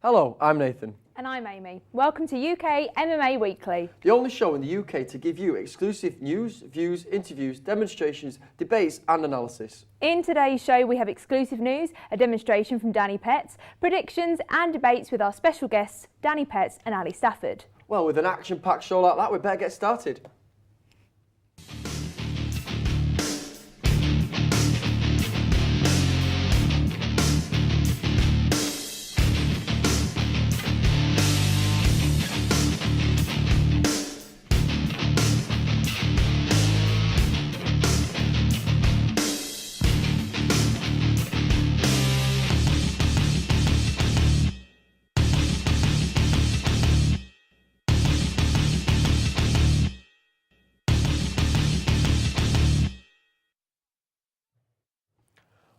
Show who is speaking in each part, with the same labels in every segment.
Speaker 1: Hello, I'm Nathan.
Speaker 2: And I'm Amy. Welcome to UK MMA Weekly.
Speaker 1: The only show in the UK to give you exclusive news, views, interviews, demonstrations, debates and analysis.
Speaker 2: In today's show we have exclusive news, a demonstration from Danny Petts, predictions and debates with our special guests Danny Petts and Ali Stafford.
Speaker 1: Well, with an action-packed show like that, we better get started.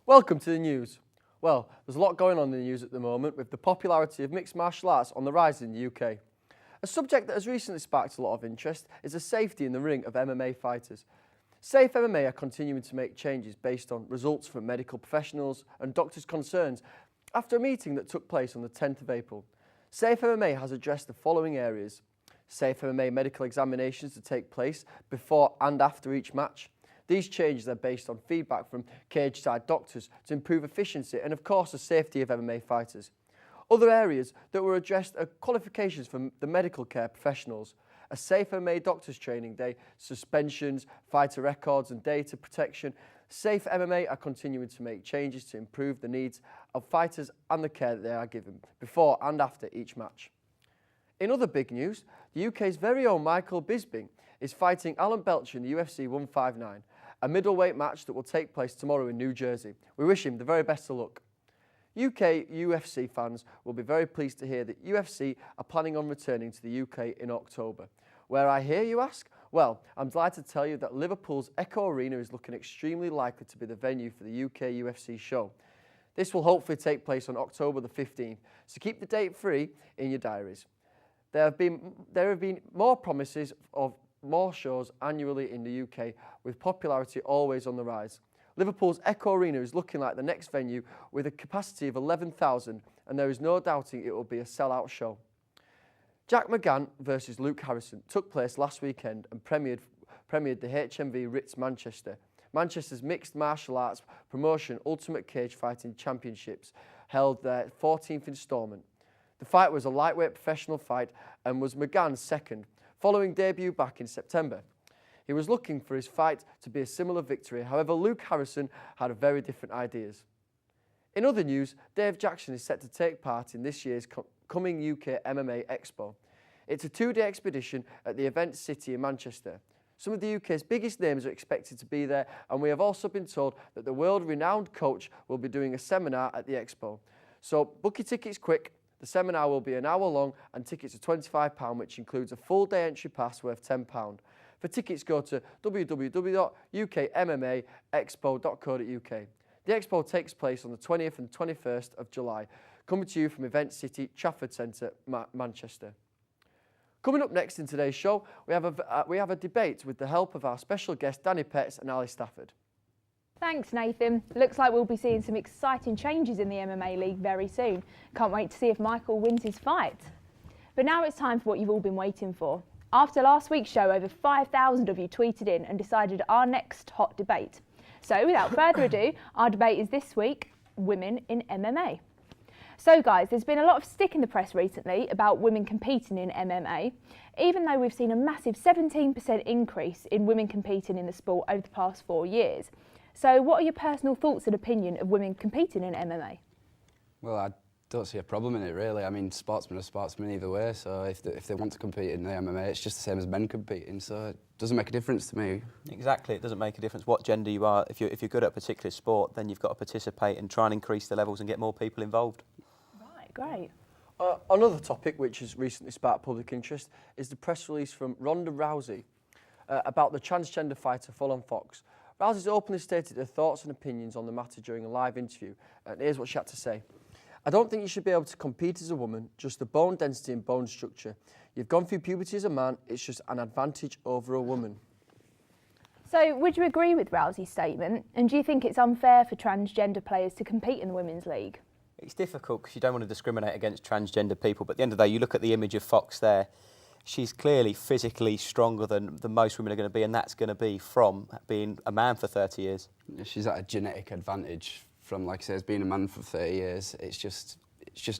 Speaker 1: Welcome to the news. Well, there's a lot going on in the news at the moment with the popularity of mixed martial arts on the rise in the UK. A subject that has recently sparked a lot of interest is the safety in the ring of MMA fighters. Safe MMA are continuing to make changes based on results from medical professionals and doctors' concerns after a meeting that took place on the 10th of April. Safe MMA has addressed the following areas: Safe MMA medical examinations to take place before and after each match. These changes are based on feedback from cage-side doctors to improve efficiency and, of course, the safety of MMA fighters. Other areas that were addressed are qualifications from the medical care professionals, a safe MMA doctors training day, suspensions, fighter records and data protection. Safe MMA are continuing to make changes to improve the needs of fighters and the care that they are given before and after each match. In other big news, the UK's very own Michael Bisping is fighting Alan Belcher in the UFC 159, a middleweight match that will take place tomorrow in New Jersey. We wish him the very best of luck. UK UFC fans will be very pleased to hear that UFC are planning on returning to the UK in October. Where I hear, you ask? Well, I'm delighted to tell you that Liverpool's Echo Arena is looking extremely likely to be the venue for the UK UFC show. This will hopefully take place on October the 15th, so keep the date free in your diaries. There have been more promises of more shows annually in the UK, with popularity always on the rise. Liverpool's Echo Arena is looking like the next venue with a capacity of 11,000, and there is no doubting it will be a sellout show. Jack McGann versus Luke Harrison took place last weekend and premiered the HMV Ritz Manchester. Manchester's mixed martial arts promotion Ultimate Cage Fighting Championships held their 14th instalment. The fight was a lightweight professional fight and was McGann's second, following debut back in September. He was looking for his fight to be a similar victory, however Luke Harrison had very different ideas. In other news, Dave Jackson is set to take part in this year's coming UK MMA Expo. It's a two-day expedition at the Event City in Manchester. Some of the UK's biggest names are expected to be there, and we have also been told that the world-renowned coach will be doing a seminar at the Expo. So book your tickets quick. The seminar will be an hour long and tickets are £25, which includes a full day entry pass worth £10. For tickets, go to www.ukmmaexpo.co.uk. The Expo takes place on the 20th and 21st of July, coming to you from Event City, Trafford Centre, Manchester. Coming up next in today's show, we have a debate with the help of our special guests Danny Petts and Ali Stafford.
Speaker 2: Thanks Nathan. Looks like we'll be seeing some exciting changes in the MMA league very soon. Can't wait to see if Michael wins his fight. But now it's time for what you've all been waiting for. After last week's show, over 5,000 of you tweeted in and decided our next hot debate. So without further ado, our debate is this week, women in MMA. So guys, there's been a lot of stick in the press recently about women competing in MMA, even though we've seen a massive 17% increase in women competing in the sport over the past 4 years. So what are your personal thoughts and opinion of women competing in MMA?
Speaker 3: Well, I don't see a problem in it really. I mean, sportsmen are sportsmen either way, so if they want to compete in the MMA, it's just the same as men competing, so it doesn't make a difference to me.
Speaker 4: Exactly, it doesn't make a difference what gender you are. If you're good at a particular sport, then you've got to participate and try and increase the levels and get more people involved.
Speaker 2: Right, great.
Speaker 1: Another topic which has recently sparked public interest is the press release from Ronda Rousey about the transgender fighter Fallon Fox. Rousey's openly stated her thoughts and opinions on the matter during a live interview, and here's what she had to say. I don't think you should be able to compete as a woman, just the bone density and bone structure. You've gone through puberty as a man, it's just an advantage over a woman.
Speaker 2: So would you agree with Rousey's statement? And do you think it's unfair for transgender players to compete in the Women's League?
Speaker 4: It's difficult because you don't want to discriminate against transgender people, but at the end of the day, you look at the image of Fox there, she's clearly physically stronger than most women are going to be, and that's going to be from being a man for 30 years.
Speaker 3: She's at a genetic advantage from, like I say, being a man for 30 years. It's just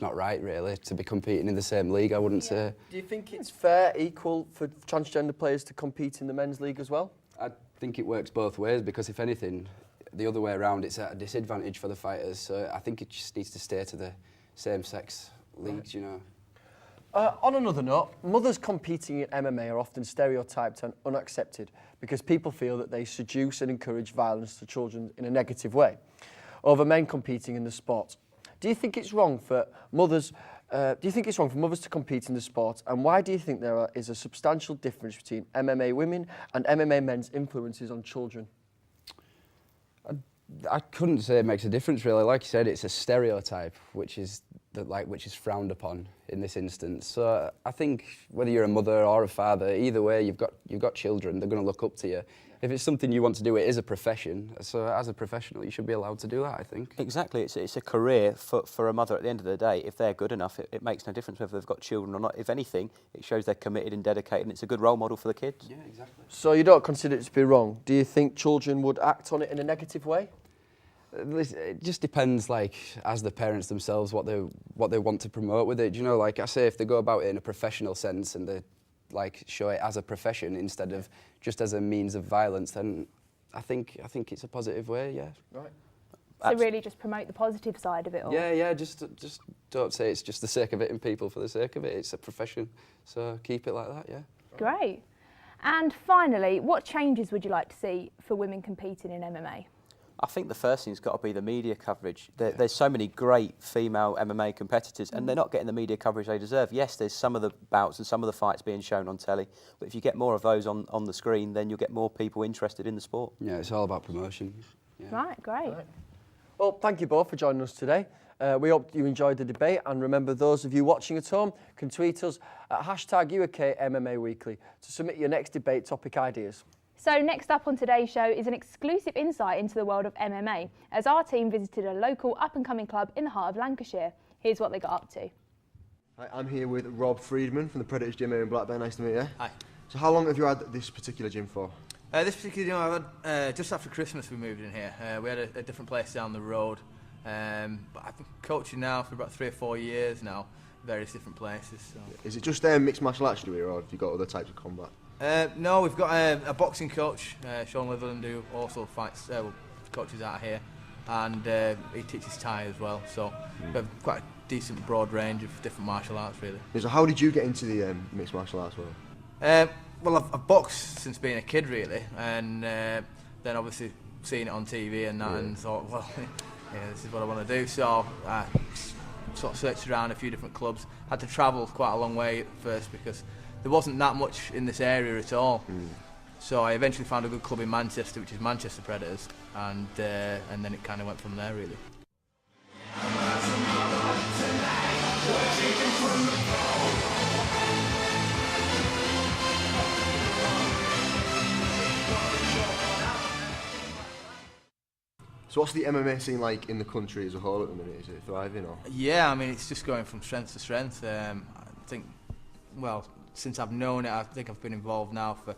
Speaker 3: not right, really, to be competing in the same league, I wouldn't say.
Speaker 1: Do you think it's fair, equal for transgender players to compete in the men's league as well?
Speaker 3: I think it works both ways, because if anything, the other way around, it's at a disadvantage for the fighters. So I think it just needs to stay to the same-sex leagues, you know.
Speaker 1: On another note, mothers competing in MMA are often stereotyped and unaccepted because people feel that they seduce and encourage violence to children in a negative way over men competing in the sport. Do you think it's wrong for mothers? Do you think it's wrong for mothers to compete in the sport, and why do you think there is a substantial difference between MMA women and MMA men's influences on children?
Speaker 3: I couldn't say it makes a difference, really. Like you said, it's a stereotype, which is frowned upon in this instance. So I think whether you're a mother or a father, either way, you've got children. They're going to look up to you. If it's something you want to do, it is a profession. So as a professional, you should be allowed to do that, I think.
Speaker 4: Exactly, it's a career for a mother at the end of the day. If they're good enough, it makes no difference whether they've got children or not. If anything, it shows they're committed and dedicated, and it's a good role model for the kids.
Speaker 3: Yeah, exactly.
Speaker 1: So you don't consider it to be wrong? Do you think children would act on it in a negative way?
Speaker 3: It just depends, like, as the parents themselves, what they want to promote with it. You know, like I say, if they go about it in a professional sense and they show it as a profession instead of just as a means of violence, then I think it's a positive way. Yeah.
Speaker 1: Right.
Speaker 2: So really, just promote the positive side of it all.
Speaker 3: Yeah. Just don't say it's just the sake of hitting people for the sake of it. It's a profession, so keep it like that. Yeah.
Speaker 2: Great. And finally, what changes would you like to see for women competing in MMA?
Speaker 4: I think the first thing's got to be the media coverage. There's so many great female MMA competitors, and they're not getting the media coverage they deserve. Yes, there's some of the bouts and some of the fights being shown on telly, but if you get more of those on the screen, then you'll get more people interested in the sport.
Speaker 3: Yeah, it's all about promotion. Yeah.
Speaker 2: Right, great.
Speaker 1: Right. Well, thank you both for joining us today. We hope you enjoyed the debate, and remember, those of you watching at home can tweet us at #UAKMMAweekly to submit your next debate topic ideas.
Speaker 2: So next up on today's show is an exclusive insight into the world of MMA, as our team visited a local up-and-coming club in the heart of Lancashire. Here's what they got up to.
Speaker 5: Hi, I'm here with Rob Friedman from the Predators Gym here in Blackburn. Nice to meet you.
Speaker 6: Hi.
Speaker 5: So how long have you had this particular gym for?
Speaker 6: This particular gym I've had just after Christmas we moved in here. We had a different place down the road, but I've been coaching now for about 3 or 4 years now, various different places. So.
Speaker 5: Is it just mixed martial arts you do here, or have you got other types of combat?
Speaker 6: No, we've got a boxing coach, Sean Litherland, who also coaches out here, and he teaches Thai as well. So we have quite a decent broad range of different martial arts, really.
Speaker 5: So how did you get into the mixed martial arts world?
Speaker 6: Well, I've boxed since being a kid, really, and then obviously seeing it on TV and that, and thought, well, yeah, this is what I want to do. So I sort of searched around a few different clubs. Had to travel quite a long way at first because there wasn't that much in this area at all. So I eventually found a good club in Manchester, which is Manchester Predators, and then it kind of went from there, really.
Speaker 5: So what's the MMA scene like in the country as a whole at the minute? Is it thriving or?
Speaker 6: Yeah, I mean, it's just going from strength to strength. I think, well, since I've known it, I think I've been involved now for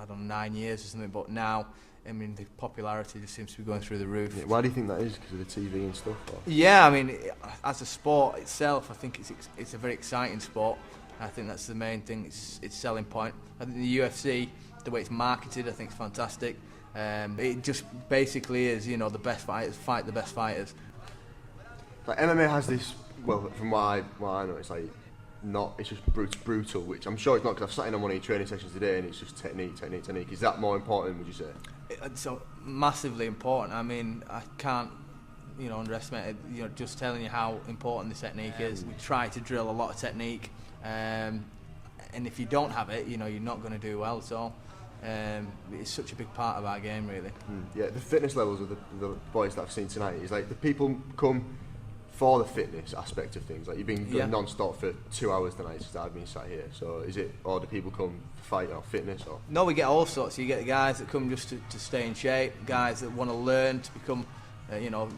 Speaker 6: I don't know, 9 years or something, but now, I mean, the popularity just seems to be going through the roof.
Speaker 5: Yeah, why do you think that is? Because of the TV and stuff? Or?
Speaker 6: Yeah, I mean, as a sport itself, I think it's a very exciting sport. I think that's the main thing, its selling point. I think the UFC, the way it's marketed, I think is fantastic. It just basically is, you know, the best fighters fight the best fighters.
Speaker 5: Like MMA has this, well, from what I know, it's like it's just brutal, which I'm sure it's not, because I've sat in on one of your training sessions today and it's just technique. Is that more important, would you say?
Speaker 6: It's massively important. I mean, I can't, you know, underestimate it. You know, just telling you how important the technique is. We try to drill a lot of technique, and if you don't have it, you know, you're not going to do well at all. It's such a big part of our game, really.
Speaker 5: Yeah, the fitness levels of the boys that I've seen tonight is like the people come for the fitness aspect of things. Like you've been going non-stop for 2 hours tonight since I've been sat here. So is it, or do people come for fight or fitness? Or?
Speaker 6: No, we get all sorts. You get the guys that come just to stay in shape, guys that want to learn to become you know,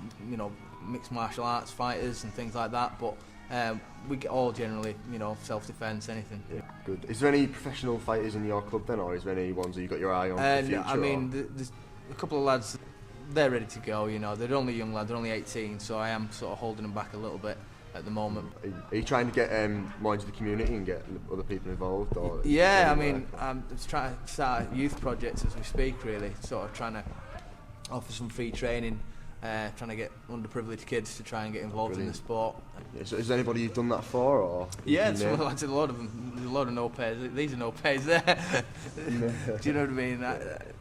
Speaker 6: mixed martial arts fighters and things like that. But we get all generally, you know, self-defence, anything.
Speaker 5: Yeah, good. Is there any professional fighters in your club then, or is there any ones that you got your eye on for the future?
Speaker 6: I mean, there's a couple of lads. They're ready to go. You know, they're only young lads. They're only 18, so I am sort of holding them back a little bit at the moment.
Speaker 5: Are you trying to get more into the community and get other people involved? Or
Speaker 6: yeah, I mean, I'm just trying to start a youth project as we speak, really, sort of trying to offer some free training, trying to get underprivileged kids to try and get involved in the sport.
Speaker 5: Yeah, so is there anybody you've done that for? Or
Speaker 6: yeah, there's a lot of them. There's a lot of no pays. These are no pays there. Do you know what I mean?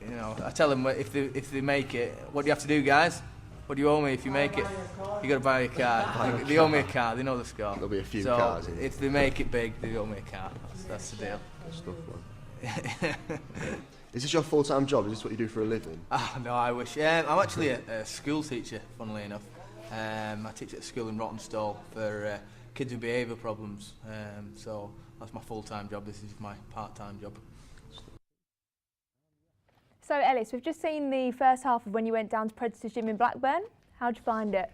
Speaker 6: You know, I tell them if they make it, what do you have to do, guys? What do you owe me if you make it? You got to buy a car. They owe me a car. They know the score.
Speaker 5: There'll be a few
Speaker 6: so
Speaker 5: cars.
Speaker 6: If they make it big, they owe me a car. That's the deal.
Speaker 5: Good stuff, man. Is this your full-time job? Is this what you do for a living?
Speaker 6: Oh, no, I wish. I'm actually a school teacher, funnily enough. I teach at a school in Rottenstall for kids with behaviour problems. So that's my full-time job. This is my part-time job.
Speaker 2: So Ellis, we've just seen the first half of when you went down to Predators Gym in Blackburn. How'd you find it?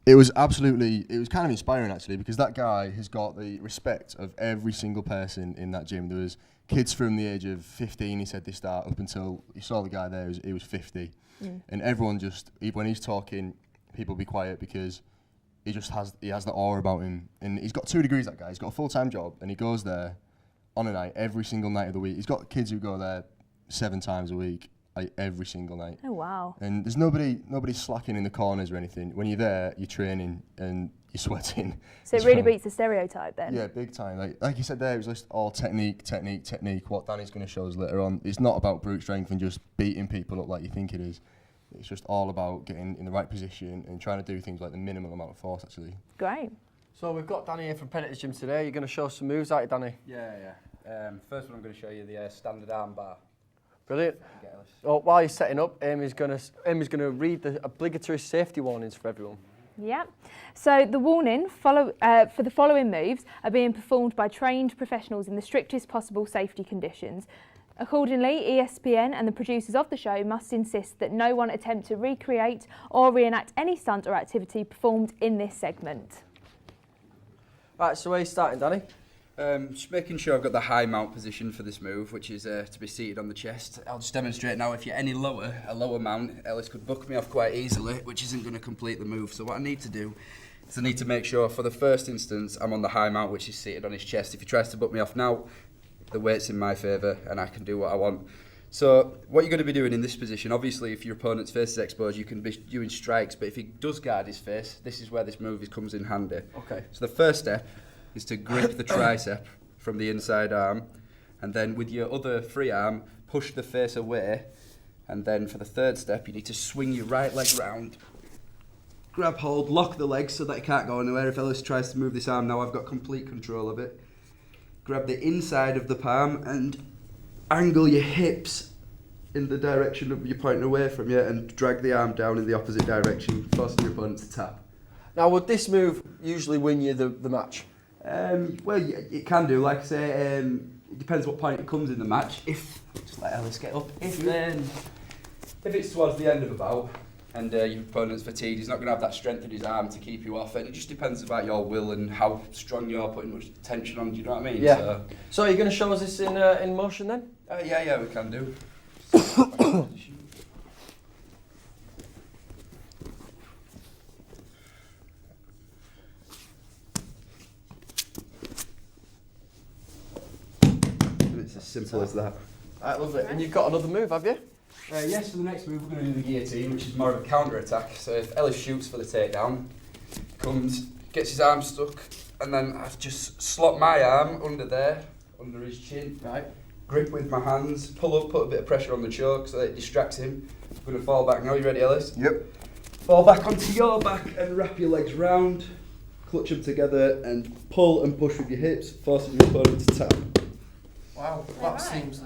Speaker 5: It was kind of inspiring actually, because that guy has got the respect of every single person in that gym. There was kids from the age of 15, he said they start, up until you saw the guy there, he was 50. And everyone just, when he's talking, people be quiet because he has the aura about him. And he's got 2 degrees, that guy. He's got a full-time job and he goes there on a night, every single night of the week. He's got kids who go there 7 times a week, like every single night.
Speaker 2: Oh wow.
Speaker 5: And there's nobody slacking in the corners or anything. When you're there, you're training and you're sweating.
Speaker 2: So it really beats the stereotype then?
Speaker 5: Yeah, big time. Like you said there, it was just all technique. What Danny's going to show us later on, it's not about brute strength and just beating people up like you think it is. It's just all about getting in the right position and trying to do things like the minimal amount of force, actually.
Speaker 2: Great.
Speaker 1: So we've got Danny here from Predators Gym today. You're going to show us some moves, aren't you, Danny?
Speaker 3: Yeah. First one I'm going to show you the standard arm bar.
Speaker 1: Brilliant. Oh, while you're setting up, Amy's going to read the obligatory safety warnings for everyone.
Speaker 2: Yeah. So the warning for the following moves are being performed by trained professionals in the strictest possible safety conditions. Accordingly, ESPN and the producers of the show must insist that no one attempt to recreate or reenact any stunt or activity performed in this segment.
Speaker 1: Right, so where are you starting, Danny?
Speaker 3: Just making sure I've got the high mount position for this move, which is to be seated on the chest. I'll just demonstrate now. If you're any lower, a lower mount, Ellis could buck me off quite easily, which isn't going to complete the move. So what I need to do is I need to make sure for the first instance I'm on the high mount, which is seated on his chest. If he tries to buck me off now, the weight's in my favour and I can do what I want. So what you're going to be doing in this position, obviously if your opponent's face is exposed, you can be doing strikes, but if he does guard his face, this is where this move comes in handy.
Speaker 1: Okay.
Speaker 3: So the first step is to grip the tricep from the inside arm, and then with your other free arm, push the face away, and then for the third step, you need to swing your right leg round, grab hold, lock the legs so that it can't go anywhere. If Ellis tries to move this arm now, I've got complete control of it. Grab the inside of the palm and angle your hips in the direction of you're pointing away from you, and drag the arm down in the opposite direction, forcing your opponent to tap.
Speaker 1: Now, would this move usually win you the match?
Speaker 3: Well, it can do. Like I say, it depends what point it comes in the match. Just let Ellis get up. If it's towards the end of a bout and your opponent's fatigued, he's not going to have that strength in his arm to keep you off. And it just depends about your will and how strong you're putting much tension on. Do you know what I mean?
Speaker 1: Yeah. So are you going to show us this in motion then?
Speaker 3: Yeah, we can do. It's as simple as that.
Speaker 1: Right, lovely. And you've got another move, have you?
Speaker 3: Yes, for the next move we're going to do the guillotine, which is more of a counter-attack. So if Ellis shoots for the takedown, comes, gets his arm stuck, and then I just slot my arm under there, under his chin, right? Grip with my hands, pull up, put a bit of pressure on the choke so that it distracts him. I'm going to fall back now. You ready, Ellis?
Speaker 5: Yep.
Speaker 3: Fall back onto your back and wrap your legs round, clutch them together and pull and push with your hips, forcing your opponent to tap.
Speaker 1: Wow, that seems...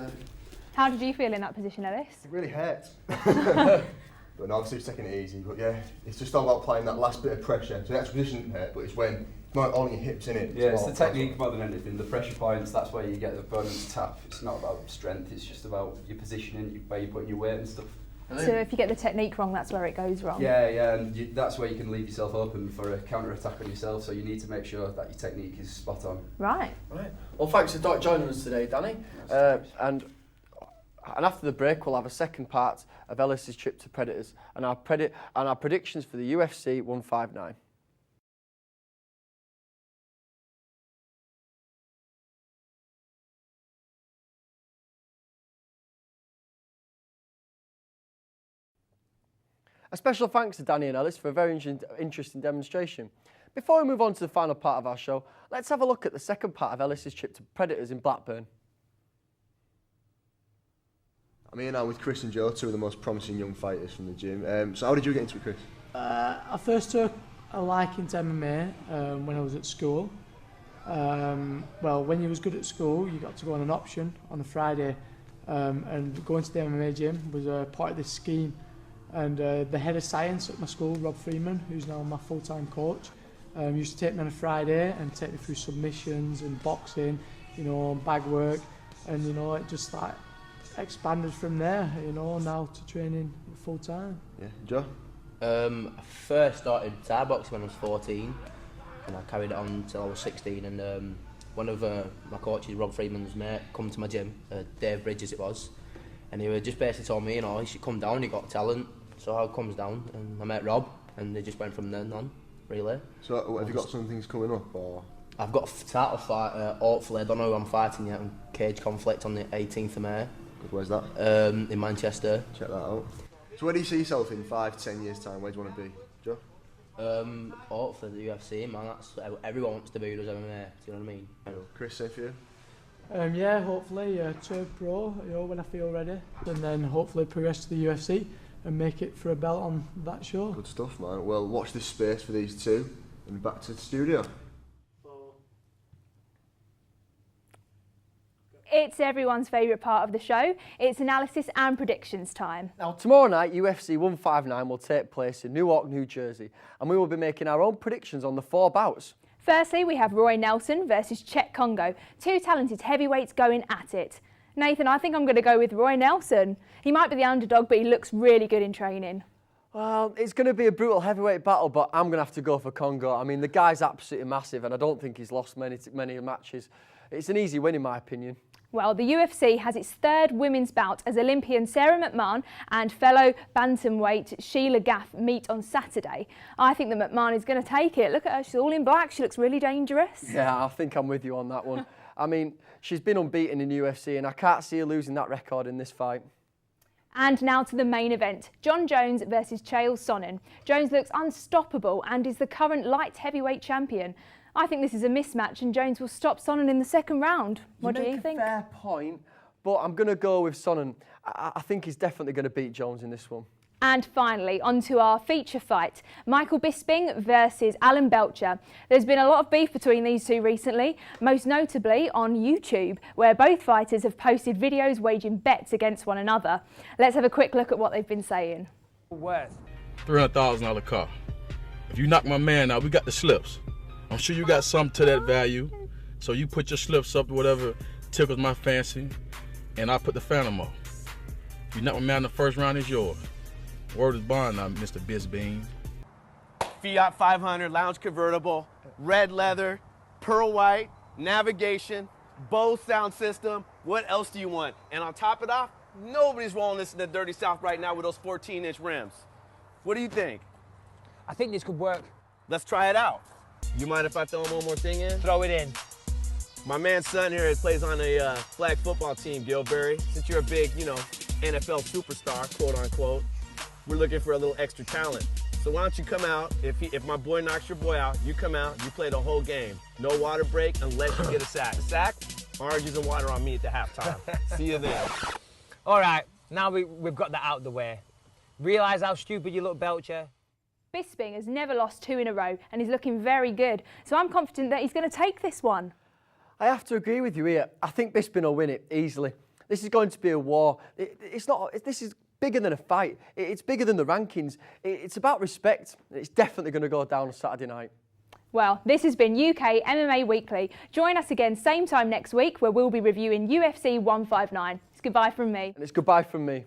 Speaker 2: How did you feel in that position, Ellis?
Speaker 5: It really hurts. But no, obviously it's taking it easy. But yeah, it's just all about applying that last bit of pressure. So the actual position didn't hurt, but it's when not all your hips in it.
Speaker 3: Yeah, it's the technique more than anything. The pressure points, that's where you get the opponent to tap. It's not about strength, it's just about your positioning, where you're putting your weight and stuff.
Speaker 2: So if you get the technique wrong, that's where it goes wrong.
Speaker 3: Yeah, and that's where you can leave yourself open for a counter-attack on yourself, so you need to make sure that your technique is spot on.
Speaker 2: Right.
Speaker 1: Well, thanks for joining us today, Danny. And after the break, we'll have a second part of Ellis's trip to Predators and our predictions for the UFC 159. A special thanks to Danny and Ellis for a very interesting demonstration. Before we move on to the final part of our show, let's have a look at the second part of Ellis's trip to Predators in Blackburn.
Speaker 5: I'm here now with Chris and Joe, two of the most promising young fighters from the gym. So how did you get into it, Chris?
Speaker 7: I first took a liking to MMA when I was at school. Well, when you was good at school, you got to go on an option on a Friday, and going to the MMA gym was a part of this scheme. And the head of science at my school, Rob Freeman, who's now my full-time coach, used to take me on a Friday and take me through submissions and boxing, bag work, and it just like expanded from there, now to training full-time.
Speaker 5: Yeah, Joe?
Speaker 8: I first started Thai boxing when I was 14, and I carried it on until I was 16, and one of my coaches, Rob Freeman's mate, come to my gym, Dave Bridges it was, and he just basically told me, you should come down, you got talent. So I comes down and I met Rob, and they just went from then on, really.
Speaker 5: So have you got some things coming up, or?
Speaker 8: I've got a title fight, hopefully, I don't know who I'm fighting yet, on Cage Conflict on the 18th of May.
Speaker 5: Good, where's that?
Speaker 8: In Manchester.
Speaker 5: Check that out. So where do you see yourself in 5-10 years time? Where do you want to be, Joe?
Speaker 8: Hopefully the UFC, man, that's everyone wants to be who does MMA, do you know what I mean?
Speaker 5: Chris, same for you?
Speaker 7: Yeah, hopefully turn pro, when I feel ready, and then hopefully progress to the UFC and make it for a belt on that show.
Speaker 5: Good stuff, man. Well, watch this space for these two, and back to the studio.
Speaker 2: It's everyone's favourite part of the show. It's analysis and predictions time.
Speaker 1: Now, tomorrow night, UFC 159 will take place in Newark, New Jersey, and we will be making our own predictions on the 4 bouts.
Speaker 2: Firstly, we have Roy Nelson versus Chet Congo, 2 talented heavyweights going at it. Nathan, I think I'm going to go with Roy Nelson. He might be the underdog, but he looks really good in training.
Speaker 1: Well, it's going to be a brutal heavyweight battle, but I'm going to have to go for Congo. I mean, the guy's absolutely massive, and I don't think he's lost many matches. It's an easy win, in my opinion.
Speaker 2: Well, the UFC has its 3rd women's bout as Olympian Sarah McMahon and fellow bantamweight Sheila Gaff meet on Saturday. I think that McMahon is going to take it. Look at her, she's all in black, she looks really dangerous.
Speaker 1: Yeah, I think I'm with you on that one. I mean, she's been unbeaten in the UFC, and I can't see her losing that record in this fight.
Speaker 2: And now to the main event, John Jones versus Chael Sonnen. Jones looks unstoppable and is the current light heavyweight champion. I think this is a mismatch and Jones will stop Sonnen in the 2nd round. What do you think?
Speaker 1: You make a fair point, but I'm going to go with Sonnen. I think he's definitely going to beat Jones in this one.
Speaker 2: And finally, on to our feature fight, Michael Bisping versus Alan Belcher. There's been a lot of beef between these two recently, most notably on YouTube, where both fighters have posted videos waging bets against one another. Let's have a quick look at what they've been saying.
Speaker 9: Worth $300,000 car. If you knock my man out, we got the slips. I'm sure you got something to that value, so you put your slips up to whatever tickles my fancy, and I put the phantom up. If you knock my man in the 1st round, it's yours. Word is bond now, Mr. Bisbean.
Speaker 10: Fiat 500 lounge convertible, red leather, pearl white, navigation, Bose sound system. What else do you want? And on top of it off, nobody's rolling this in the dirty South right now with those 14-inch rims. What do you think?
Speaker 11: I think this could work.
Speaker 10: Let's try it out. You mind if I throw one more thing in?
Speaker 11: Throw it in.
Speaker 10: My man's son here plays on a flag football team, Gilberry. Since you're a big, NFL superstar, quote unquote, we're looking for a little extra talent. So why don't you come out, if my boy knocks your boy out, you come out, you play the whole game. No water break unless you get a sack. Sack, oranges and water on me at the halftime. See you then.
Speaker 11: All right, now we've got that out of the way. Realise how stupid you look, Belcher?
Speaker 2: Bisping has never lost 2 in a row and he's looking very good. So I'm confident that he's going to take this one.
Speaker 1: I have to agree with you here. I think Bisping will win it easily. This is going to be a war. This is bigger than a fight. It's bigger than the rankings. It's about respect. It's definitely going to go down on Saturday night.
Speaker 2: Well, this has been UK MMA Weekly. Join us again same time next week where we'll be reviewing UFC 159. It's goodbye from me.
Speaker 1: And it's goodbye from me.